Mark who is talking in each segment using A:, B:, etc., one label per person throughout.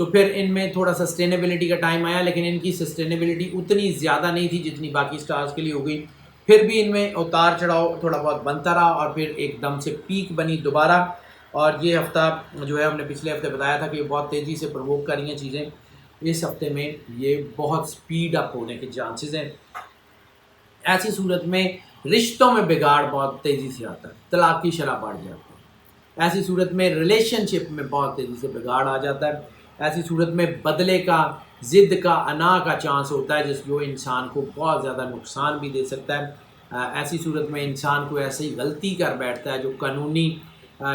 A: تو پھر ان میں تھوڑا سسٹینیبلٹی کا ٹائم آیا، لیکن ان کی سسٹینیبلٹی اتنی زیادہ نہیں تھی جتنی باقی سٹارز کے لیے ہو گئی. پھر بھی ان میں اتار چڑھاؤ تھوڑا بہت بنتا رہا اور پھر ایک دم سے پیک بنی دوبارہ. اور یہ ہفتہ جو ہے ہم نے پچھلے ہفتے بتایا تھا کہ یہ بہت تیزی سے پرووک کر رہی ہیں چیزیں. اس ہفتے میں یہ بہت سپیڈ اپ ہونے کے چانسز ہیں. ایسی صورت میں رشتوں میں بگاڑ بہت تیزی سے آتا ہے، طلاق کی شرح بڑھ جاتی ہے. ایسی صورت میں ریلیشن شپ میں بہت تیزی سے بگاڑ آ جاتا ہے. ایسی صورت میں بدلے کا، ضد کا، انا کا چانس ہوتا ہے جو انسان کو بہت زیادہ نقصان بھی دے سکتا ہے. ایسی صورت میں انسان کو ایسی غلطی کر بیٹھتا ہے جو قانونی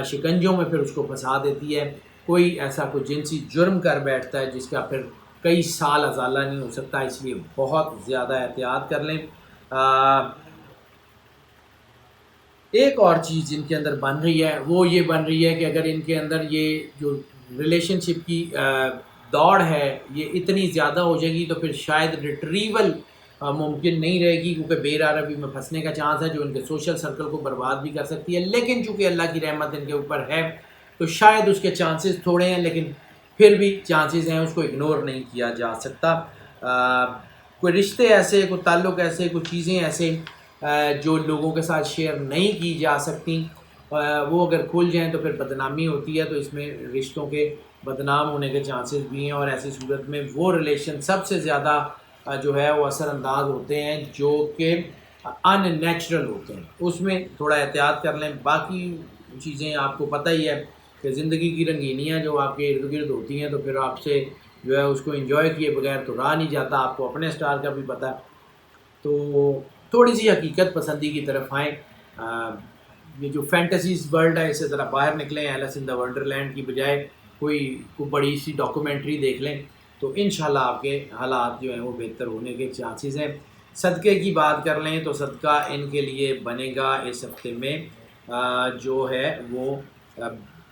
A: شکنجوں میں پھر اس کو پھنسا دیتی ہے. کوئی ایسا کوئی جنسی جرم کر بیٹھتا ہے جس کا پھر کئی سال ازالہ نہیں ہو سکتا. اس لیے بہت زیادہ احتیاط کر لیں. ایک اور چیز جن کے اندر بن رہی ہے وہ یہ بن رہی ہے کہ اگر ان کے اندر یہ جو ریلیشن شپ کی دوڑ ہے یہ اتنی زیادہ ہو جائے گی تو پھر شاید ریٹریول ممکن نہیں رہے گی، کیونکہ بے عربی میں پھنسنے کا چانس ہے جو ان کے سوشل سرکل کو برباد بھی کر سکتی ہے. لیکن چونکہ اللہ کی رحمت ان کے اوپر ہے تو شاید اس کے چانسز تھوڑے ہیں، لیکن پھر بھی چانسز ہیں، اس کو اگنور نہیں کیا جا سکتا. کوئی رشتے ایسے، کوئی تعلق ایسے، کوئی چیزیں ایسے جو لوگوں کے ساتھ شیئر نہیں کی جا سکتی، وہ اگر کھل جائیں تو پھر بدنامی ہوتی ہے. تو اس میں رشتوں کے بدنام ہونے کے چانسز بھی ہیں. اور ایسی صورت میں وہ ریلیشن سب سے زیادہ جو ہے وہ اثر انداز ہوتے ہیں جو کہ ان نیچرل ہوتے ہیں. اس میں تھوڑا احتیاط کر لیں. باقی چیزیں آپ کو پتہ ہی ہے کہ زندگی کی رنگینیاں جو آپ کے ارد گرد ہوتی ہیں تو پھر آپ سے جو ہے اس کو انجوائے کیے بغیر تو رہا نہیں جاتا. آپ کو اپنے اسٹار کا بھی پتہ ہے. تو تھوڑی سی حقیقت پسندی کی طرف آئیں. یہ جو فینٹسیز ورلڈ ہے اس سے ذرا باہر نکلیں. Alice in the Wonderland کی بجائے کوئی بڑی سی ڈاکومنٹری دیکھ لیں تو انشاءاللہ آپ کے حالات جو ہیں وہ بہتر ہونے کے چانسز ہیں. صدقے کی بات کر لیں تو صدقہ ان کے لیے بنے گا اس ہفتے میں جو ہے وہ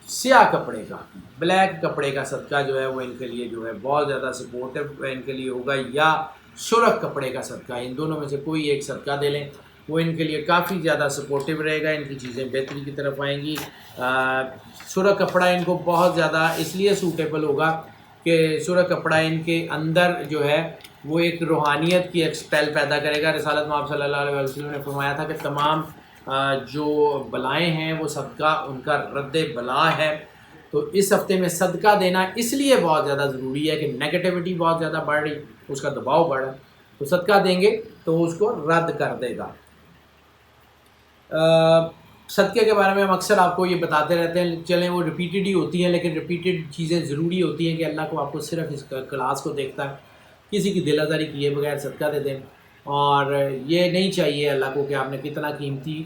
A: سیاہ کپڑے کا، بلیک کپڑے کا صدقہ جو ہے وہ ان کے لیے جو ہے بہت زیادہ سپورٹیو ان کے لیے ہوگا، یا سرخ کپڑے کا صدقہ. ان دونوں میں سے کوئی ایک صدقہ دے لیں، وہ ان کے لیے کافی زیادہ سپورٹیو رہے گا. ان کی چیزیں بہتری کی طرف آئیں گی. سرخ کپڑا ان کو بہت زیادہ اس لیے سوٹیبل ہوگا کہ سرخ کپڑا ان کے اندر جو ہے وہ ایک روحانیت کی ایک سپیل پیدا کرے گا. رسالت مآب صلی اللہ علیہ وسلم نے فرمایا تھا کہ تمام جو بلائیں ہیں وہ صدقہ ان کا رد بلا ہے. تو اس ہفتے میں صدقہ دینا اس لیے بہت زیادہ ضروری ہے کہ نیگیٹیوٹی بہت زیادہ بڑھ رہی، اس کا دباؤ بڑھ رہا ہے. تو صدقہ دیں گے تو اس کو رد کر دے گا. صدقے کے بارے میں ہم اکثر آپ کو یہ بتاتے رہتے ہیں، چلیں وہ ریپیٹڈ ہی ہوتی ہیں، لیکن ریپیٹڈ چیزیں ضروری ہوتی ہیں کہ اللہ کو آپ کو صرف اس کلاس کو دیکھتا ہے. کسی کی دل آزاری کیے بغیر صدقہ دے دیں. اور یہ نہیں چاہیے اللہ کو کہ آپ نے کتنا قیمتی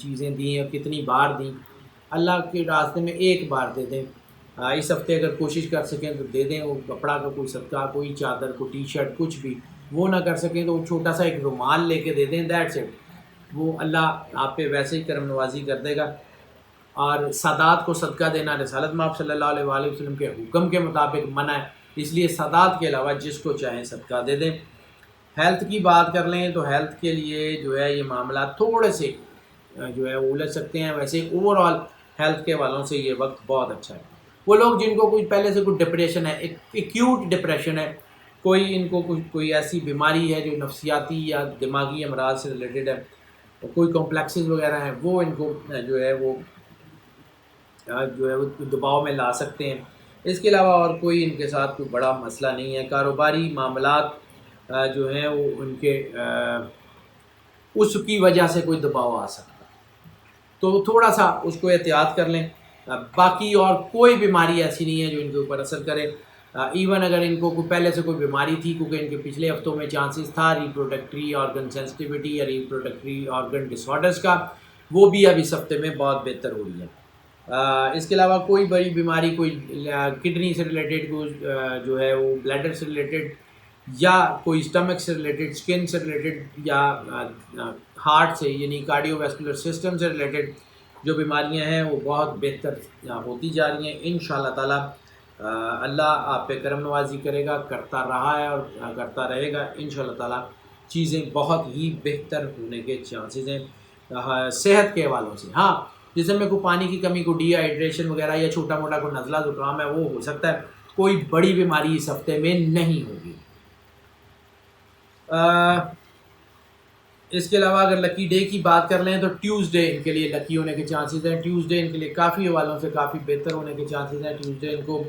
A: چیزیں دیں اور کتنی بار دیں. اللہ کے راستے میں ایک بار دے دیں. اس ہفتے اگر کوشش کر سکیں تو دے دیں وہ کپڑا کا کوئی صدقہ، کوئی چادر، کوئی ٹی شرٹ، کچھ بھی. وہ نہ کر سکیں تو وہ چھوٹا سا ایک رومال لے کے دے دیں. That's it. وہ اللہ آپ پہ ویسے ہی کرم نوازی کر دے گا. اور سادات کو صدقہ دینا رسالت مآب صلی اللہ علیہ وآلہ وسلم کے حکم کے مطابق منع ہے، اس لیے سادات کے علاوہ جس کو چاہیں صدقہ دے دیں. ہیلتھ کی بات کر لیں تو ہیلتھ کے لیے جو ہے یہ معاملات تھوڑے سے جو ہے وہ الجھ سکتے ہیں. ویسے اوور آل ہیلتھ کے والوں سے یہ وقت بہت اچھا ہے. وہ لوگ جن کو کوئی پہلے سے کوئی ڈپریشن ہے، ایکیوٹ ڈپریشن ہے، کوئی ان کو کوئی ایسی بیماری ہے جو نفسیاتی یا دماغی امراض سے ریلیٹڈ ہے، کوئی کمپلیکسز وغیرہ ہیں، وہ ان کو جو ہے وہ دباؤ میں لا سکتے ہیں. اس کے علاوہ اور کوئی ان کے ساتھ کوئی بڑا مسئلہ نہیں ہے. کاروباری معاملات جو ہیں وہ ان کے اس کی وجہ سے کوئی دباؤ آ سکتا ہے تو تھوڑا سا اس کو احتیاط کر لیں. باقی اور کوئی بیماری ایسی نہیں ہے جو ان کے اوپر اثر کرے. ایون اگر ان کو کوئی پہلے سے کوئی بیماری تھی، کیونکہ ان کے پچھلے ہفتوں میں چانسز تھا ریپروڈکٹری آرگن سینسٹیوٹی یا ریپروڈکٹری آرگن ڈس آرڈرز کا، وہ بھی اب اس ہفتے میں بہت بہتر ہو رہی ہے. اس کے علاوہ کوئی بڑی بیماری، کوئی کڈنی سے ریلیٹڈ، کوئی جو ہے وہ بلیڈر سے ریلیٹڈ، یا کوئی اسٹمک سے ریلیٹڈ، اسکن سے ریلیٹڈ، یا ہارٹ سے یعنی کارڈیو ویسکولر سسٹم سے ریلیٹڈ جو بیماریاں ہیں وہ بہت بہتر ہوتی جا رہی ہیں. انشاءاللہ تعالی اللہ آپ پہ کرم نوازی کرے گا، کرتا رہا ہے اور کرتا رہے گا. انشاءاللہ تعالی چیزیں بہت ہی بہتر ہونے کے چانسز ہیں. صحت کے حوالوں سے جسم میں کوئی پانی کی کمی، کوئی ڈی ہائیڈریشن وغیرہ یا چھوٹا موٹا کوئی نزلہ زکام ہے وہ ہو سکتا ہے، کوئی بڑی بیماری اس ہفتے میں نہیں ہوگی۔ اس کے علاوہ اگر لکی ڈے کی بات کر لیں تو ٹیوزڈے ان کے لیے لکی ہونے کے چانسز ہیں۔ ٹیوزڈے ان کے لیے کافی حوالوں سے کافی بہتر ہونے کے چانسز ہیں۔ ٹیوزڈے ان کو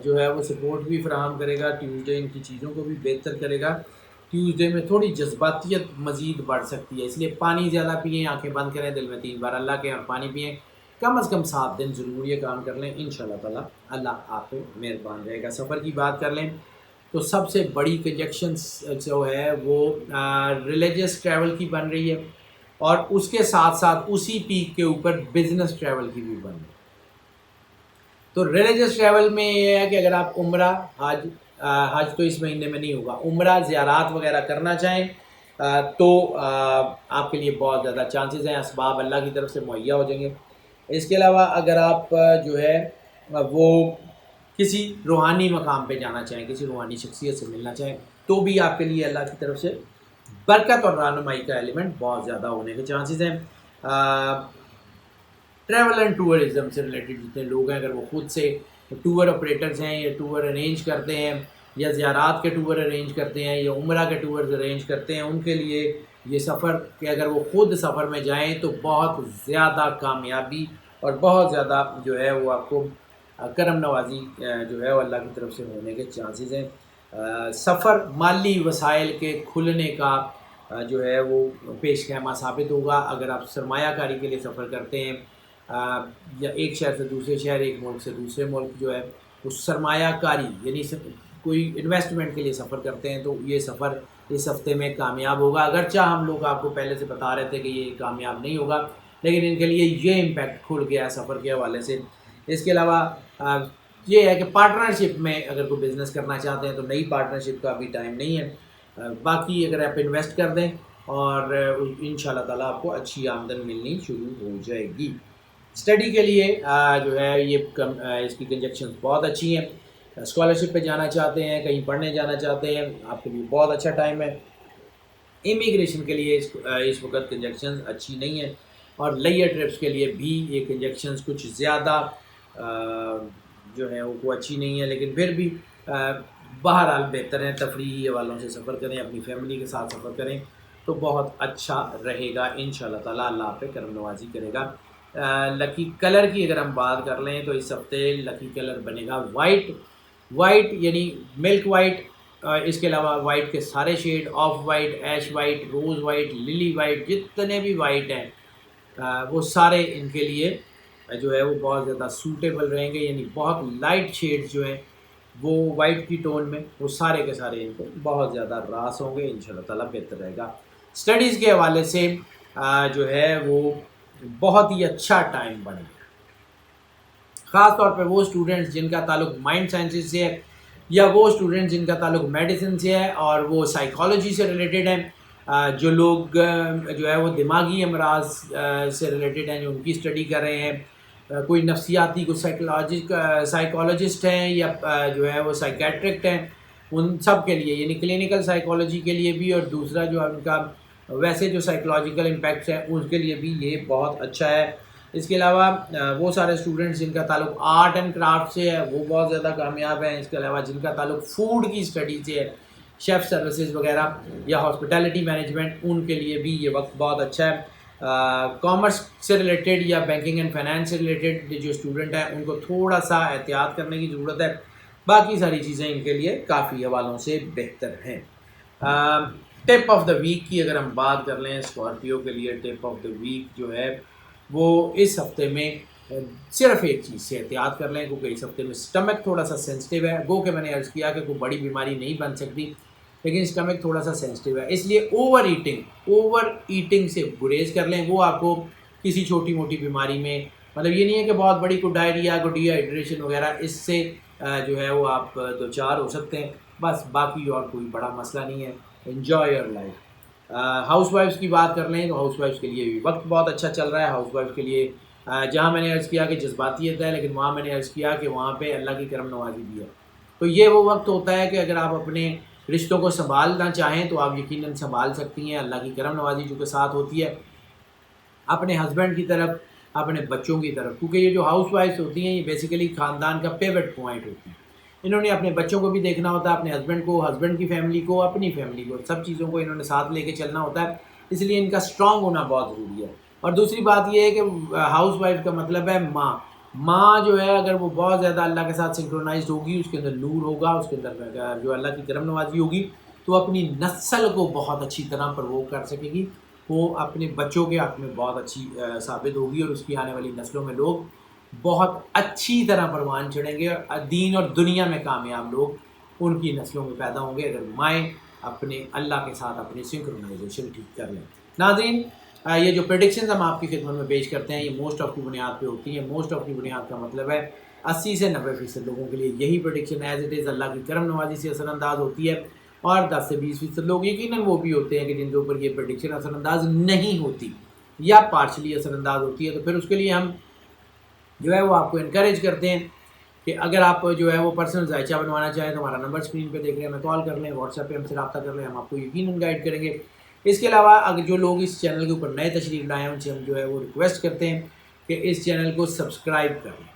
A: جو ہے وہ سپورٹ بھی فراہم کرے گا، ٹیوزڈے ان کی چیزوں کو بھی بہتر کرے گا۔ ٹیوزڈے میں تھوڑی جذباتیت مزید بڑھ سکتی ہے، اس لیے پانی زیادہ پئیں، آنکھیں بند کریں، دل میں 3 بار اللہ کے اور پانی پئیں، کم از کم 7 دن ضرور یہ کام کر لیں، انشاءاللہ تعالیٰ اللہ آپ پہ مہربان رہے گا۔ سفر کی بات کر لیں تو سب سے بڑی کنجیکشنس جو ہے وہ ریلیجس ٹریول کی بن رہی ہے، اور اس کے ساتھ ساتھ اسی پیک کے اوپر بزنس ٹریول کی بھی بن رہی ہے۔ تو ریلیجس ٹریول میں یہ ہے کہ اگر آپ عمرہ حج تو اس مہینے میں نہیں ہوگا، عمرہ زیارات وغیرہ کرنا چاہیں تو آپ کے لیے بہت زیادہ چانسز ہیں، اسباب اللہ کی طرف سے مہیا ہو جائیں گے۔ اس کے علاوہ اگر آپ جو ہے وہ کسی روحانی مقام پہ جانا چاہیں، کسی روحانی شخصیت سے ملنا چاہیں، تو بھی آپ کے لیے اللہ کی طرف سے برکت اور رہنمائی کا ایلیمنٹ بہت زیادہ ہونے کے چانسز ہیں۔ ٹریول اینڈ ٹورزم سے ریلیٹڈ جتنے لوگ ہیں، اگر وہ خود سے ٹور آپریٹرز ہیں یا ٹور ارینج کرتے ہیں یا زیارات کے ٹور ارینج کرتے ہیں یا عمرہ کے ٹورز ارینج کرتے ہیں، ان کے لیے یہ سفر کہ اگر وہ خود سفر میں جائیں تو بہت زیادہ کامیابی اور بہت زیادہ جو ہے وہ آپ کو کرم نوازی جو ہے وہ اللہ کی طرف سے ہونے کے چانسز ہیں۔ سفر مالی وسائل کے کھلنے کا جو ہے وہ پیش خیمہ ثابت ہوگا۔ اگر آپ سرمایہ کاری کے لیے سفر کرتے ہیں یا ایک شہر سے دوسرے شہر، ایک ملک سے دوسرے ملک جو ہے اس سرمایہ کاری یعنی کوئی انویسٹمنٹ کے لیے سفر کرتے ہیں تو یہ سفر اس ہفتے میں کامیاب ہوگا، اگرچہ ہم لوگ آپ کو پہلے سے بتا رہے تھے کہ یہ کامیاب نہیں ہوگا، لیکن ان کے لیے یہ امپیکٹ کھل گیا ہے سفر کے حوالے سے۔ اس کے علاوہ یہ ہے کہ پارٹنرشپ میں اگر کوئی بزنس کرنا چاہتے ہیں تو نئی پارٹنرشپ کا ابھی ٹائم نہیں ہے، باقی اگر آپ انویسٹ کر دیں اور انشاءاللہ تعالیٰ آپ کو اچھی آمدن ملنی شروع ہو جائے گی۔ اسٹڈی کے لیے جو ہے یہ اس کی کنجیکشن بہت اچھی ہیں۔ اسکالرشپ پہ جانا چاہتے ہیں، کہیں پڑھنے جانا چاہتے ہیں، آپ کے لیے بہت اچھا ٹائم ہے۔ امیگریشن کے لیے اس وقت کنجیکشنز اچھی نہیں ہیں، اور لیئر ٹرپس کے لیے بھی یہ کنجیکشنز کچھ زیادہ جو ہیں وہ اچھی نہیں ہے، لیکن پھر بھی بہرحال بہتر ہیں۔ تفریحی حوالوں سے سفر کریں، اپنی فیملی کے ساتھ سفر کریں تو بہت اچھا رہے گا، انشاءاللہ تعالیٰ اللہ آپ پہ کرم نوازی کرے گا۔ لکی کلر کی اگر ہم بات کر لیں تو اس ہفتے لکی کلر بنے گا وائٹ یعنی ملک وائٹ، اس کے علاوہ وائٹ کے سارے shade, off white, ash white, rose white, lily white, جتنے بھی وائٹ ہیں وہ سارے ان کے لیے جو ہے وہ بہت زیادہ سوٹیبل رہیں گے، یعنی بہت لائٹ شیڈز جو ہیں وہ وائٹ کی ٹون میں وہ سارے کے سارے ان کو بہت زیادہ راس ہوں گے، انشاءاللہ تعالیٰ بہتر رہے گا۔ اسٹڈیز کے حوالے سے جو ہے وہ بہت ہی اچھا ٹائم بنے گا، خاص طور پہ وہ اسٹوڈنٹس جن کا تعلق مائنڈ سائنسز سے ہے، یا وہ اسٹوڈنٹس جن کا تعلق میڈیسن سے ہے اور وہ سائیکالوجی سے ریلیٹڈ ہیں، جو لوگ جو ہے وہ دماغی امراض سے ریلیٹڈ ہیں، جو ان کی اسٹڈی کر رہے ہیں، کوئی نفسیاتی، کوئی سائیکالوجسٹ ہیں یا جو ہے وہ سائیکیٹرکٹ ہیں، ان سب کے لیے یعنی کلینکل سائیکالوجی کے لیے بھی، اور دوسرا جو ان کا ویسے جو سائیکولوجیکل امپیکٹس ہیں اس کے لیے بھی یہ بہت اچھا ہے۔ اس کے علاوہ وہ سارے اسٹوڈنٹس جن کا تعلق آرٹ اینڈ کرافٹ سے ہے وہ بہت زیادہ کامیاب ہیں۔ اس کے علاوہ جن کا تعلق فوڈ کی اسٹڈی سے ہے، شیف سروسز وغیرہ یا ہاسپٹیلٹی مینجمنٹ، ان کے لیے بھی یہ وقت بہت اچھا ہے۔ کامرس سے ریلیٹڈ یا بینکنگ اینڈ فائنانس سے ریلیٹڈ جو اسٹوڈنٹ ہیں ان کو تھوڑا سا احتیاط کرنے کی ضرورت ہے، باقی ساری چیزیں ان کے لیے کافی حوالوں سے بہتر ہیں۔ ٹپ آف دا ویک کی اگر ہم بات کر لیں اسکارپیو کے لیے، ٹپ آف دا ویک جو ہے وہ اس ہفتے میں صرف ایک چیز سے احتیاط کر لیں، کیونکہ اس ہفتے میں اسٹمک تھوڑا سا سینسٹیو ہے، گو کہ میں نے عرض کیا کہ کوئی بڑی بیماری نہیں بن سکتی، لیکن اسٹمک تھوڑا سا سینسٹیو ہے، اس لیے اوور ایٹنگ سے گریز کر لیں۔ وہ آپ کو کسی چھوٹی موٹی بیماری میں، مطلب یہ نہیں ہے کہ بہت بڑی کوئی ڈائریا، کوئی ڈی ہائیڈریشن وغیرہ، اس سے جو ہے وہ آپ دو چار ہو سکتے ہیں، بس باقی اور کوئی بڑا مسئلہ نہیں ہے۔ Enjoy your life. House wives کی بات کر لیں تو ہاؤس وائفس کے لیے بھی وقت بہت اچھا چل رہا ہے۔ ہاؤس وائف کے لیے جہاں میں نے عرض کیا کہ جذباتیت ہے، لیکن وہاں میں نے عرض کیا کہ وہاں پہ اللہ کی کرم نوازی بھی ہے، تو یہ وہ وقت ہوتا ہے کہ اگر آپ اپنے رشتوں کو سنبھالنا چاہیں تو آپ یقیناً سنبھال سکتی ہیں، اللہ کی کرم نوازی جو کہ ساتھ ہوتی ہے اپنے ہسبینڈ کی طرف، اپنے بچوں کی طرف، کیونکہ یہ جو ہاؤس وائفس ہوتی ہیں یہ بیسیکلی خاندان کا پیوٹ پوائنٹ ہوتی ہیں، انہوں نے اپنے بچوں کو بھی دیکھنا ہوتا ہے، اپنے ہسبینڈ کو، ہسبینڈ کی فیملی کو، اپنی فیملی کو، سب چیزوں کو انہوں نے ساتھ لے کے چلنا ہوتا ہے، اس لیے ان کا اسٹرانگ ہونا بہت ضروری ہے۔ اور دوسری بات یہ ہے کہ ہاؤس وائف کا مطلب ہے ماں۔ ماں جو ہے اگر وہ بہت زیادہ اللہ کے ساتھ سنکرونائزڈ ہوگی، اس کے اندر نور ہوگا، اس کے اندر جو اللہ کی کرم نوازی ہوگی، تو اپنی نسل کو بہت اچھی طرح پرووک کر سکے گی، وہ اپنے بچوں کے حق میں بہت اچھی ثابت ہوگی، اور اس کی آنے والی نسلوں میں لوگ بہت اچھی طرح پروان چڑھیں گے، اور دین اور دنیا میں کامیاب لوگ ان کی نسلوں میں پیدا ہوں گے اگر مائیں اپنے اللہ کے ساتھ اپنی سنکرونائزیشن ٹھیک کر لیں۔ ناظرین، یہ جو پریڈکشنز ہم آپ کی خدمت میں پیش کرتے ہیں یہ موسٹ آف کی بنیاد پہ ہوتی ہیں۔ موسٹ آف کی بنیاد کا مطلب ہے 80 سے 90% لوگوں کے لیے یہی پریڈکشن ایز اٹ از اللہ کی کرم نوازی سے اثر انداز ہوتی ہے، اور 10 سے 20% لوگ یقیناً وہ بھی ہوتے ہیں کہ جن کے اوپر یہ پریڈکشن اثر انداز نہیں ہوتی یا پارشلی اثر انداز ہوتی ہے، تو پھر اس کے لیے ہم جو ہے وہ آپ کو انکریج کرتے ہیں کہ اگر آپ جو ہے وہ پرسنل ذائچہ بنوانا چاہیں تو ہمارا نمبر اسکرین پہ دیکھ رہے ہیں، ہمیں کال کر لیں، واٹس ایپ پہ ہم سے رابطہ کر لیں، ہم آپ کو یقیناً گائیڈ کریں گے۔ اس کے علاوہ اگر جو لوگ اس چینل کے اوپر نئے تشریف لائے ہیں ان سے ہم جو ہے وہ ریکویسٹ کرتے ہیں کہ اس چینل کو سبسکرائب کر لیں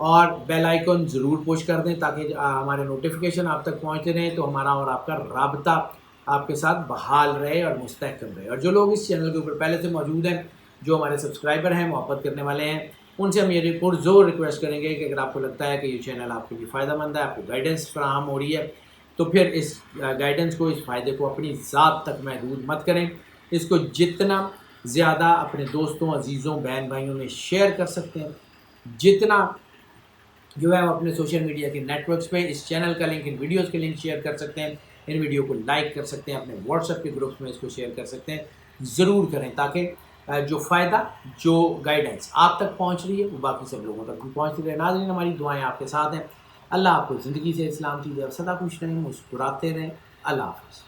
A: اور بیل آئیکن ضرور پوش کر دیں تاکہ ہمارے نوٹیفیکیشن آپ تک پہنچتے رہیں، تو ہمارا اور آپ کا رابطہ آپ کے ساتھ بحال رہے اور مستحکم رہے۔ اور جو لوگ اس چینل کے اوپر پہلے سے موجود ہیں، جو ہمارے سبسکرائبر ہیں، محبت کرنے والے ہیں، ان سے ہم یہ پرزور ریکویسٹ کریں گے کہ اگر آپ کو لگتا ہے کہ یہ چینل آپ کے لیے فائدہ مند ہے، آپ کو گائیڈنس فراہم ہو رہی ہے، تو پھر اس گائیڈنس کو، اس فائدے کو اپنی ذات تک محدود مت کریں، اس کو جتنا زیادہ اپنے دوستوں، عزیزوں، بہن بھائیوں میں شیئر کر سکتے ہیں، جتنا جو ہے وہ اپنے سوشل میڈیا کے نیٹ ورکس پہ اس چینل کا لنک، ان ویڈیوز کے لنک شیئر کر سکتے ہیں، ان ویڈیو کو لائک کر سکتے ہیں، اپنے واٹس ایپ کے گروپس میں اس کو شیئر کر سکتے ہیں، ضرور کریں تاکہ جو فائدہ، جو گائیڈنس آپ تک پہنچ رہی ہے وہ باقی سب لوگوں تک بھی پہنچتی رہے۔ ناظرین، ہماری دعائیں آپ کے ساتھ ہیں، اللہ آپ کو زندگی سے اسلامتی دے، سدا خوش رہیں، مسکراتے رہیں، اللہ حافظ۔